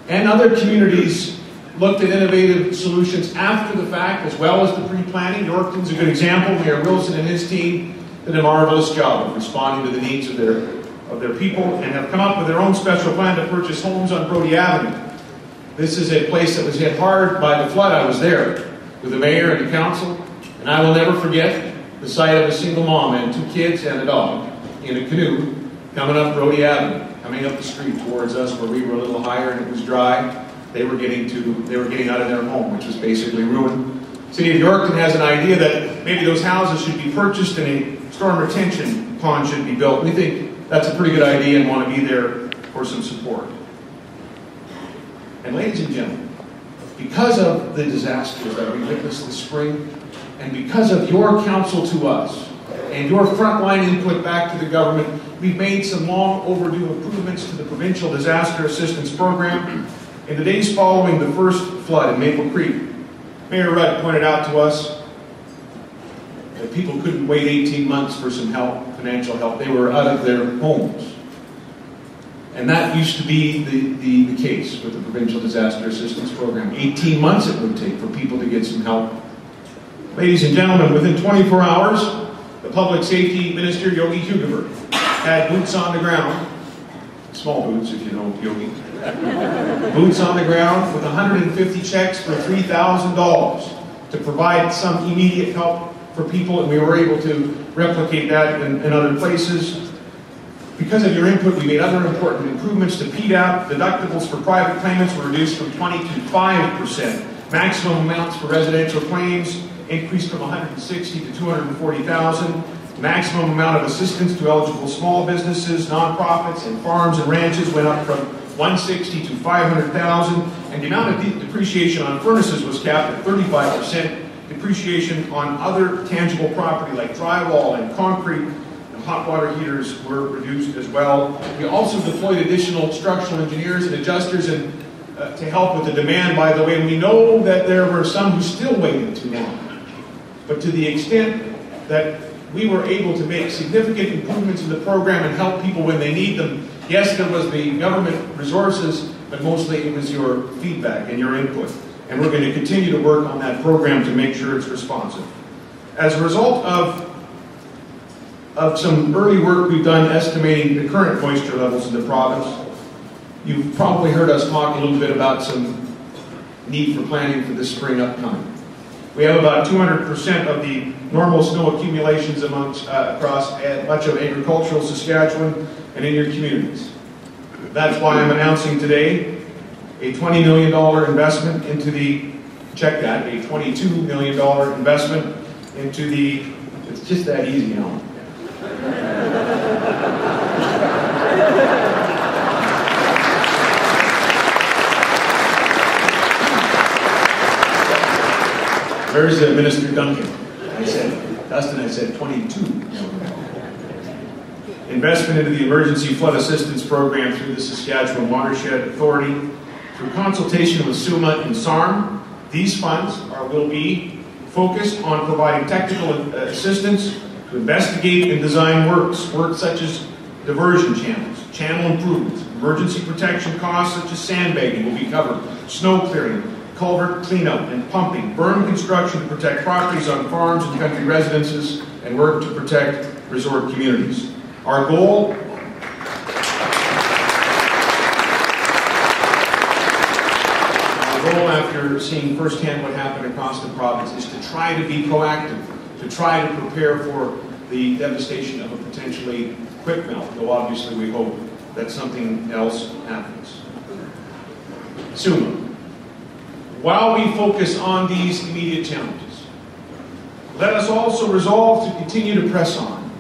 And other communities looked at innovative solutions after the fact, as well as the pre-planning. Yorkton's a good example. Mayor Wilson and his team did a marvelous job of responding to the needs of their people, and have come up with their own special plan to purchase homes on Brodie Avenue. This is a place that was hit hard by the flood. I was there with the mayor and the council, and I will never forget the sight of a single mom and 2 kids and a dog in a canoe coming up Brodie Avenue, coming up the street towards us where we were a little higher and it was dry. They were getting out of their home, which was basically ruined. The City of Yorkton has an idea that maybe those houses should be purchased and a storm retention pond should be built. We think that's a pretty good idea and want to be there for some support. And ladies and gentlemen, because of the disasters that we witnessed this spring, and because of your counsel to us, and your frontline input back to the government, we've made some long overdue improvements to the Provincial Disaster Assistance Program. In the days following the first flood in Maple Creek, Mayor Rudd pointed out to us that people couldn't wait 18 months for some help, financial help. They were out of their homes. And that used to be the case with the Provincial Disaster Assistance Program. 18 months it would take for people to get some help. Ladies and gentlemen, within 24 hours, the Public Safety Minister, Yogi Hugeberg, had boots on the ground, small boots if you know Yogi, boots on the ground with 150 checks for $3,000 to provide some immediate help for people, and we were able to replicate that in other places. Because of your input, we made other important improvements to PDAP. Deductibles for private claimants were reduced from 20 to 5%. Maximum amounts for residential claims increased from $160,000 to $240,000. Maximum amount of assistance to eligible small businesses, nonprofits, and farms and ranches went up from $160,000 to $500,000. And the amount of depreciation on furnaces was capped at 35%. Depreciation on other tangible property like drywall and concrete hot water heaters were reduced as well. We also deployed additional structural engineers and adjusters to help with the demand, by the way. And we know that there were some who still waited too long. But to the extent that we were able to make significant improvements in the program and help people when they need them, yes, there was the government resources, but mostly it was your feedback and your input. And we're going to continue to work on that program to make sure it's responsive. As a result of some early work we've done estimating the current moisture levels in the province, you've probably heard us talk a little bit about some need for planning for this spring upcoming. We have about 200% of the normal snow accumulations across much of agricultural Saskatchewan and in your communities. That's why I'm announcing today a $20 million investment into the, check that, a $22 million investment into the, it's just that easy, you know. Where's Minister Duncan? Dustin, I said 22. Investment into the Emergency Flood Assistance Program through the Saskatchewan Watershed Authority. Through consultation with SUMA and SARM, these funds will be focused on providing technical assistance to investigate and design work such as diversion channels, channel improvements, emergency protection costs such as sandbagging will be covered, snow clearing, culvert cleanup and pumping, berm construction to protect properties on farms and country residences, and work to protect resort communities. Our goal after seeing firsthand what happened across the province is to try to be proactive, to try to prepare for the devastation of a potentially quick melt, though obviously we hope that something else happens. SUMA. While we focus on these immediate challenges, let us also resolve to continue to press on,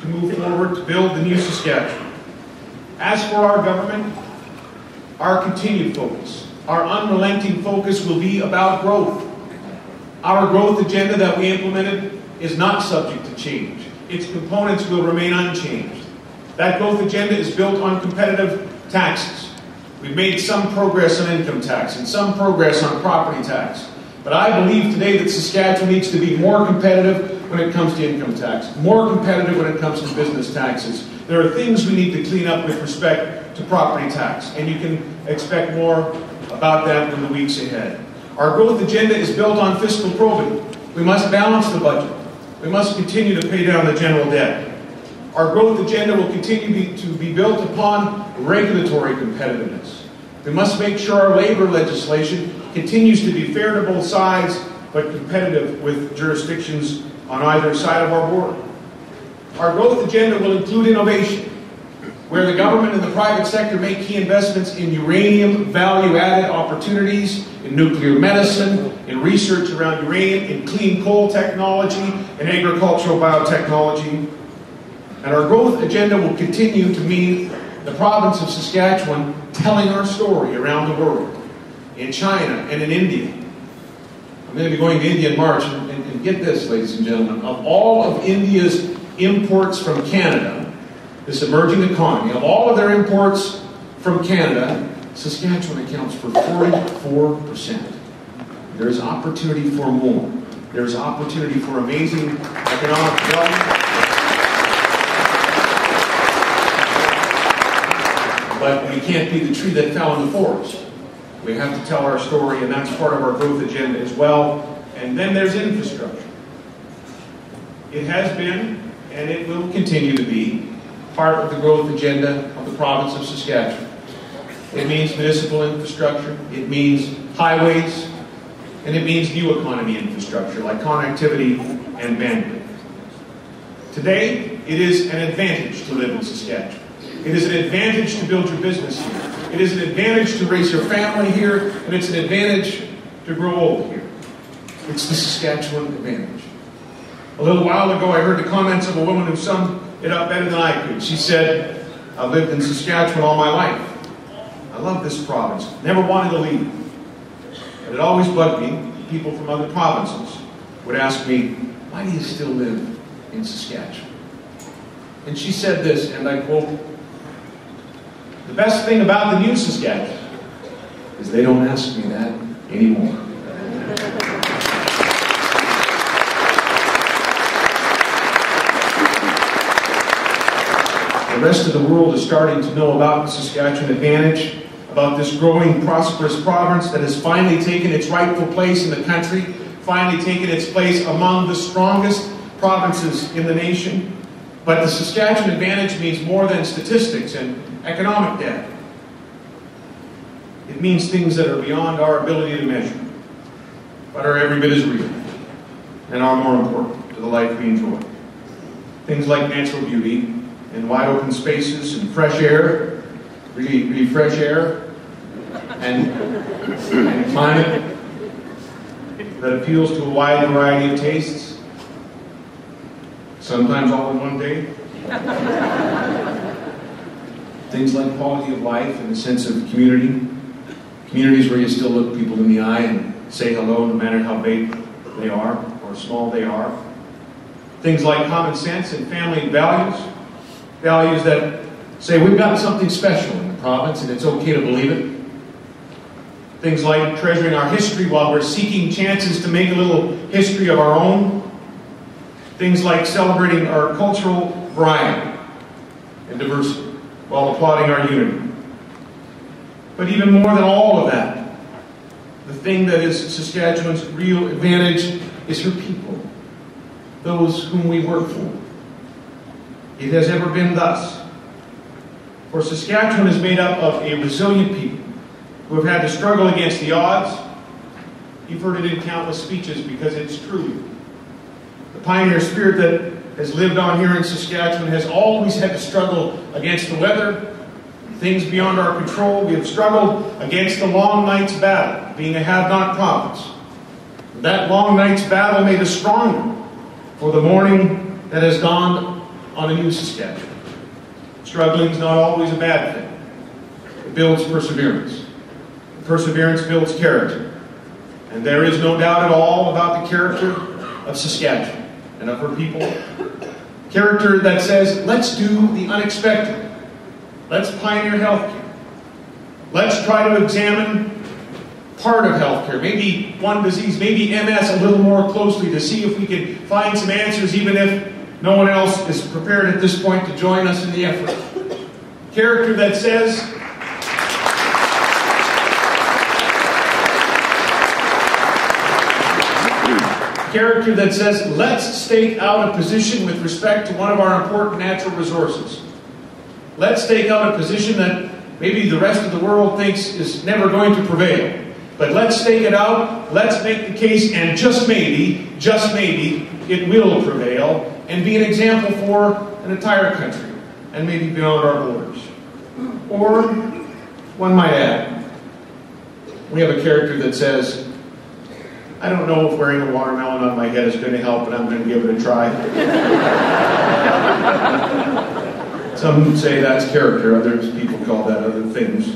to move forward, to build the new Saskatchewan. As for our government, our continued focus, our unrelenting focus will be about growth. Our growth agenda that we implemented is not subject to change. Its components will remain unchanged. That growth agenda is built on competitive taxes. We've made some progress on income tax and some progress on property tax. But I believe today that Saskatchewan needs to be more competitive when it comes to income tax, more competitive when it comes to business taxes. There are things we need to clean up with respect to property tax. And you can expect more about that in the weeks ahead. Our growth agenda is built on fiscal probity. We must balance the budget. We must continue to pay down the general debt. Our growth agenda will continue to be built upon regulatory competitiveness. We must make sure our labor legislation continues to be fair to both sides, but competitive with jurisdictions on either side of our border. Our growth agenda will include innovation, where the government and the private sector make key investments in uranium value-added opportunities, in nuclear medicine, in research around uranium, in clean coal technology, in agricultural biotechnology. And our growth agenda will continue to mean the province of Saskatchewan telling our story around the world, in China and in India. I'm going to be going to India in March, and get this, ladies and gentlemen, of all of India's imports from Canada, this emerging economy, of all of their imports from Canada, Saskatchewan accounts for 44%. There's opportunity for more. There's opportunity for amazing economic development. But we can't be the tree that fell in the forest. We have to tell our story, and that's part of our growth agenda as well. And then there's infrastructure. It has been, and it will continue to be, part of the growth agenda of the province of Saskatchewan. It means municipal infrastructure, it means highways, and it means new economy infrastructure like connectivity and bandwidth. Today, it is an advantage to live in Saskatchewan. It is an advantage to build your business here. It is an advantage to raise your family here, and it's an advantage to grow old here. It's the Saskatchewan advantage. A little while ago, I heard the comments of a woman who summed it up better than I could. She said, "I've lived in Saskatchewan all my life. I love this province. Never wanted to leave. But it always bugged me. People from other provinces would ask me, why do you still live in Saskatchewan?" And she said this, and I quote, "The best thing about the new Saskatchewan is they don't ask me that anymore." The rest of the world is starting to know about the Saskatchewan advantage, about this growing, prosperous province that has finally taken its rightful place in the country, finally taken its place among the strongest provinces in the nation. But the Saskatchewan advantage means more than statistics and economic data. It means things that are beyond our ability to measure, but are every bit as real, and are more important to the life we enjoy. Things like natural beauty, and wide open spaces, and fresh air, really fresh air, and climate that appeals to a wide variety of tastes, sometimes all in one day. Things like quality of life and a sense of community. Communities where you still look people in the eye and say hello no matter how big they are or small they are. Things like common sense and family values. Values that say we've got something special in the province and it's okay to believe it. Things like treasuring our history while we're seeking chances to make a little history of our own. Things like celebrating our cultural variety and diversity while applauding our unity. But even more than all of that, the thing that is Saskatchewan's real advantage is her people, those whom we work for. It has ever been thus. For Saskatchewan is made up of a resilient people who have had to struggle against the odds. You've heard it in countless speeches because it's true. The pioneer spirit that has lived on here in Saskatchewan has always had to struggle against the weather, things beyond our control. We have struggled against the long night's battle, being a have-not province. That long night's battle made us stronger for the morning that has dawned on a new Saskatchewan. Struggling is not always a bad thing. It builds perseverance. Perseverance builds character. And there is no doubt at all about the character of Saskatchewan and of her people. Character that says, let's do the unexpected. Let's pioneer healthcare. Let's try to examine part of healthcare, maybe one disease, maybe MS a little more closely to see if we can find some answers even if no one else is prepared at this point to join us in the effort. Character that says, character that says, let's stake out a position with respect to one of our important natural resources. Let's stake out a position that maybe the rest of the world thinks is never going to prevail. But let's stake it out, let's make the case, and just maybe, it will prevail and be an example for an entire country, and maybe beyond our borders. Or, one might add, we have a character that says, I don't know if wearing a watermelon on my head is going to help, but I'm going to give it a try. Some say that's character, other people call that other things.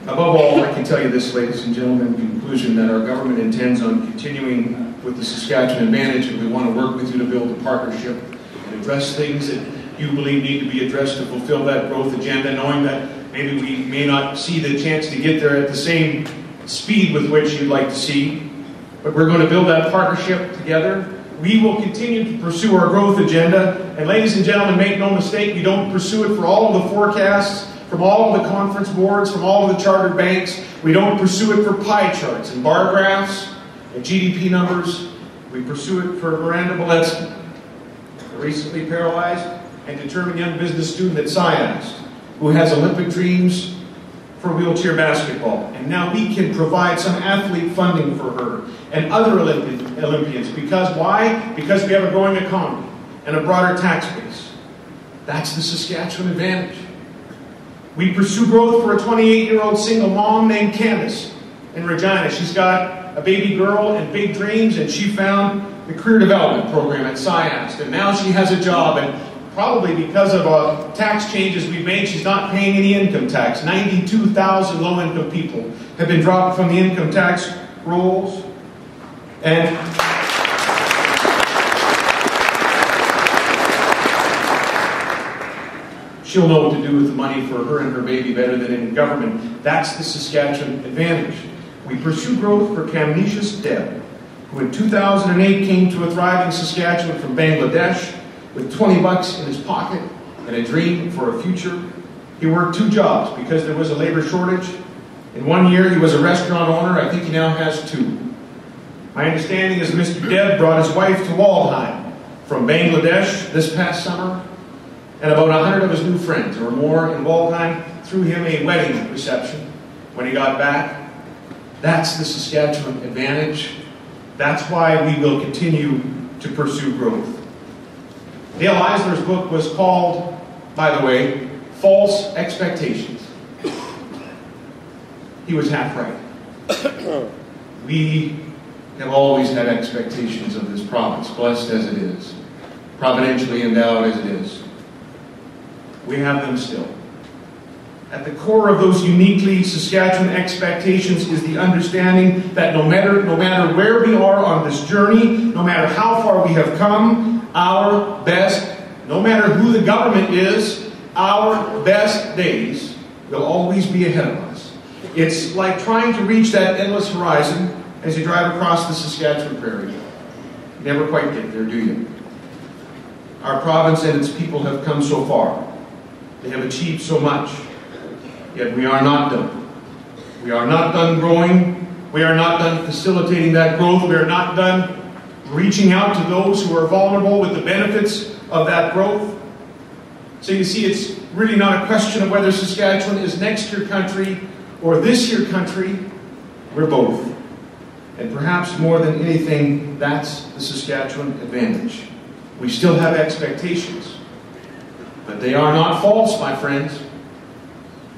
Above all, I can tell you this, ladies and gentlemen, in conclusion, that our government intends on continuing with the Saskatchewan Advantage, and we want to work with you to build a partnership and address things that you believe need to be addressed to fulfill that growth agenda, knowing that maybe we may not see the chance to get there at the same speed with which you'd like to see, but we're going to build that partnership together. We will continue to pursue our growth agenda, and ladies and gentlemen, make no mistake, we don't pursue it for all of the forecasts, from all of the conference boards, from all of the chartered banks. We don't pursue it for pie charts and bar graphs and GDP numbers. We pursue it for Miranda Boletsky, a recently paralyzed and determined young business student at SciAst, who has Olympic dreams for wheelchair basketball. And now we can provide some athlete funding for her and other Olympians. Because why? Because we have a growing economy and a broader tax base. That's the Saskatchewan Advantage. We pursue growth for a 28-year-old single mom named Candace in Regina. She's got a baby girl and big dreams, and she found the career development program at SciAst. And now she has a job, and probably because of tax changes we've made, she's not paying any income tax. 92,000 low-income people have been dropped from the income tax rolls. And she'll know what to do with the money for her and her baby better than any government. That's the Saskatchewan Advantage. We pursue growth for Kamnishus Deb, who in 2008 came to a thriving Saskatchewan from Bangladesh with 20 bucks in his pocket and a dream for a future. He worked 2 jobs because there was a labor shortage. In 1 year, he was a restaurant owner. I think he now has 2. My understanding is Mr. Deb brought his wife to Waldheim from Bangladesh this past summer, and about 100 of his new friends or more in Waldheim threw him a wedding reception when he got back. That's the Saskatchewan Advantage. That's why we will continue to pursue growth. Dale Eisler's book was called, by the way, False Expectations. He was half right. We have always had expectations of this province, blessed as it is, providentially endowed as it is. We have them still. At the core of those uniquely Saskatchewan expectations is the understanding that no matter where we are on this journey, no matter how far we have come, our best, no matter who the government is, our best days will always be ahead of us. It's like trying to reach that endless horizon as you drive across the Saskatchewan prairie. You never quite get there, do you? Our province and its people have come so far. They have achieved so much. Yet we are not done. We are not done growing. We are not done facilitating that growth. We are not done reaching out to those who are vulnerable with the benefits of that growth. So you see, it's really not a question of whether Saskatchewan is next year country or this year country. We're both. And perhaps more than anything, that's the Saskatchewan Advantage. We still have expectations, but they are not false, my friends.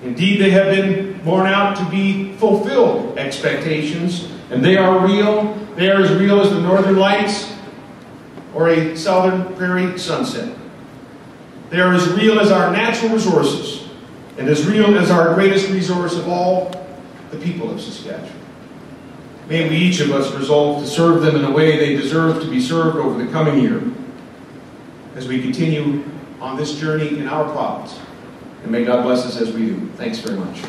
Indeed, they have been borne out to be fulfilled expectations, and they are real. They are as real as the northern lights or a southern prairie sunset. They are as real as our natural resources, and as real as our greatest resource of all, the people of Saskatchewan. May we each of us resolve to serve them in a way they deserve to be served over the coming year as we continue on this journey in our province. And may God bless us as we do. Thanks very much.